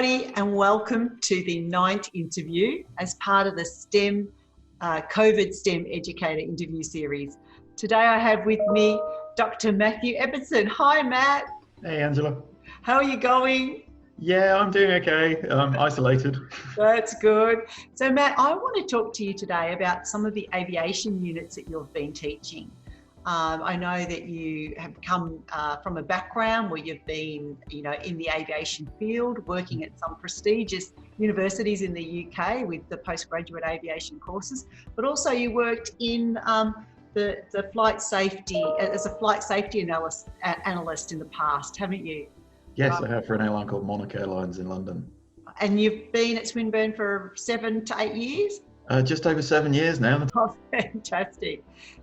everybody, and welcome to the 9th interview as part of the COVID STEM Educator interview series. Today I have with me Dr Matthew Ebbatson. Hi Matt. Hey Angela. How are you going? Yeah, I'm doing okay. Isolated. That's good. So Matt, I want to talk to you today about some of the aviation units that you've been teaching. I know that you have come from a background where you've been, in the aviation field, working at some prestigious universities in the UK with the postgraduate aviation courses, but also you worked in the flight safety, as a flight safety analyst in the past, haven't you? Yes, I have, for an airline called Monarch Airlines in London. And you've been at Swinburne for 7 to 8 years? Just over 7 years now. Oh, fantastic.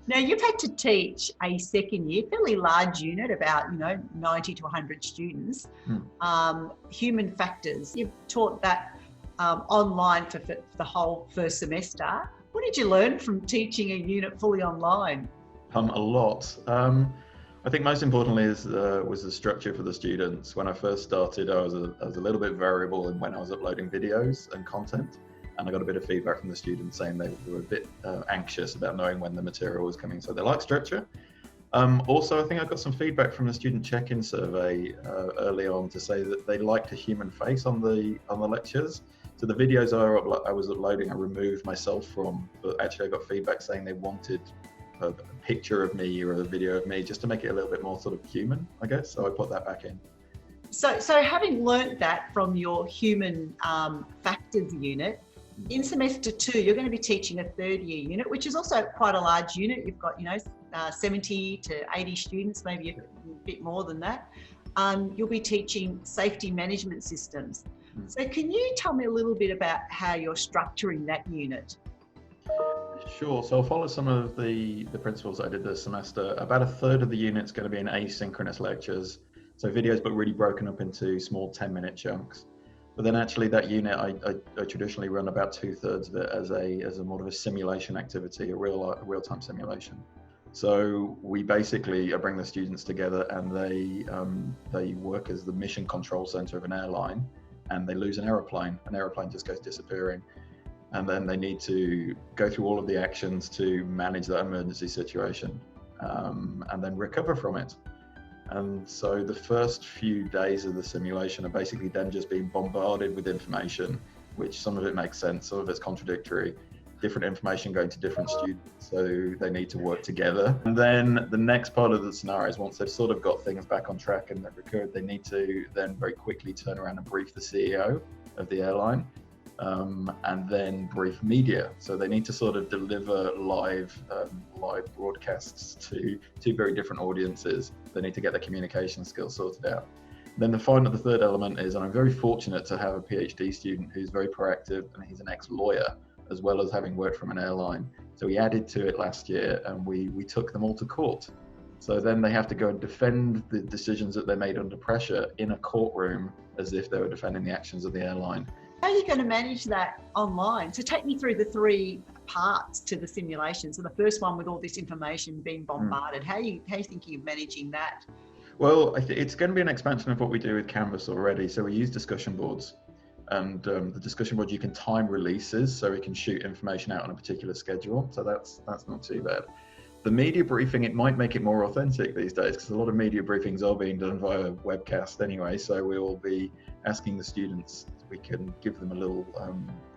Now, you've had to teach a second year, fairly large unit, about 90 to 100 students, human factors. You've taught that online for the whole first semester. What did you learn from teaching a unit fully online? A lot. I think most importantly was the structure for the students. When I first started, I was a little bit variable in when I was uploading videos and content. And I got a bit of feedback from the students saying they were a bit anxious about knowing when the material was coming. So they like structure. Also, I think I got some feedback from the student check-in survey early on to say that they liked a human face on the lectures. So the videos I was uploading, I removed myself from, but actually I got feedback saying they wanted a picture of me or a video of me just to make it a little bit more sort of human, I guess. So I put that back in. So having learnt that from your human factors unit, in semester 2, you're going to be teaching a third year unit, which is also quite a large unit. You've got, 70 to 80 students, maybe a bit more than that. You'll be teaching safety management systems. So can you tell me a little bit about how you're structuring that unit? Sure. So I'll follow some of the principles I did this semester. About a third of the unit's going to be in asynchronous lectures. So videos, but really broken up into small 10-minute chunks. But then actually that unit, I traditionally run about 2/3 of it as a more of a simulation activity, a real-time simulation. So we basically bring the students together and they work as the mission control center of an airline, and they lose an aeroplane. An aeroplane just goes disappearing. And then they need to go through all of the actions to manage that emergency situation and then recover from it. And so the first few days of the simulation are basically them just being bombarded with information, which some of it makes sense, some of it's contradictory, different information going to different students, so they need to work together. And then the next part of the scenario is once they've sort of got things back on track and they've recurred, they need to then very quickly turn around and brief the CEO of the airline. And then brief media. So they need to sort of deliver live broadcasts to two very different audiences. They need to get their communication skills sorted out. Then the third element is, and I'm very fortunate to have a PhD student who's very proactive, and he's an ex-lawyer, as well as having worked from an airline. So he added to it last year, and we took them all to court. So then they have to go and defend the decisions that they made under pressure in a courtroom as if they were defending the actions of the airline. How are you going to manage that online? So take me through the 3 parts to the simulation. So the first one with all this information being bombarded, how are you thinking of managing that? Well, it's going to be an expansion of what we do with Canvas already. So we use discussion boards, and the discussion board, you can time releases, so we can shoot information out on a particular schedule. So that's not too bad. The media briefing, it might make it more authentic these days, because a lot of media briefings are being done via webcast anyway. So we will be asking the students, we can give them a little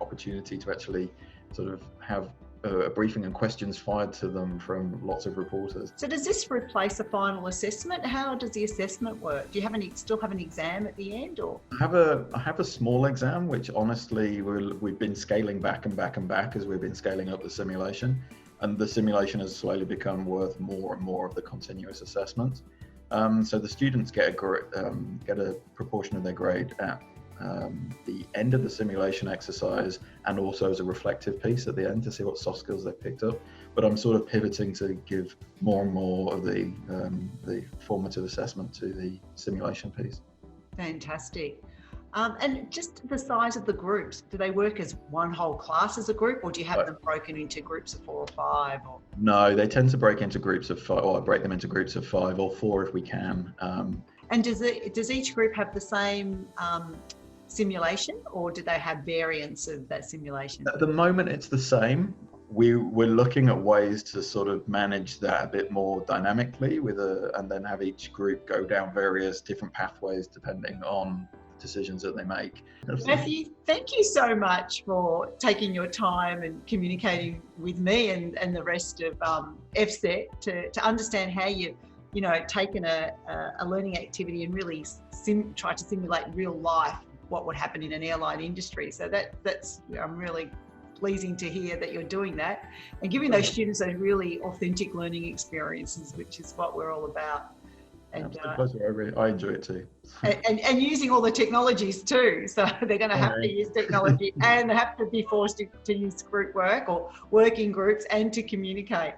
opportunity to actually sort of have a briefing and questions fired to them from lots of reporters. So does this replace a final assessment? How does the assessment work? Do you still have an exam at the end, or? I have a small exam, which honestly we've been scaling back and back as we've been scaling up the simulation. And the simulation has slowly become worth more and more of the continuous assessment. So the students get a proportion of their grade at the end of the simulation exercise, and also as a reflective piece at the end to see what soft skills they've picked up. But I'm sort of pivoting to give more and more of the formative assessment to the simulation piece. Fantastic. And just the size of the groups, do they work as one whole class as a group, or do you have them broken into groups of 4 or 5? Or? No, they tend to break into groups of 5, or I break them into groups of 5 or 4 if we can. And does each group have the same simulation, or do they have variants of that simulation? At the moment, it's the same. We're looking at ways to sort of manage that a bit more dynamically and then have each group go down various different pathways depending on decisions that they make. Matthew, thank you so much for taking your time and communicating with me and the rest of FSET to understand how you've taken a learning activity and really try to simulate real life what would happen in an airline industry. So that's I'm really pleasing to hear that you're doing that and giving those students those really authentic learning experiences, which is what we're all about. And pleasure. I enjoy it too. and using all the technologies too. So they're going to have to use technology and they have to be forced to use group work or work in groups and to communicate.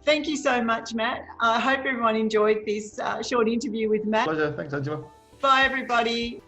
Thank you so much, Matt. I hope everyone enjoyed this short interview with Matt. Pleasure. Thanks, Angela. Bye, everybody.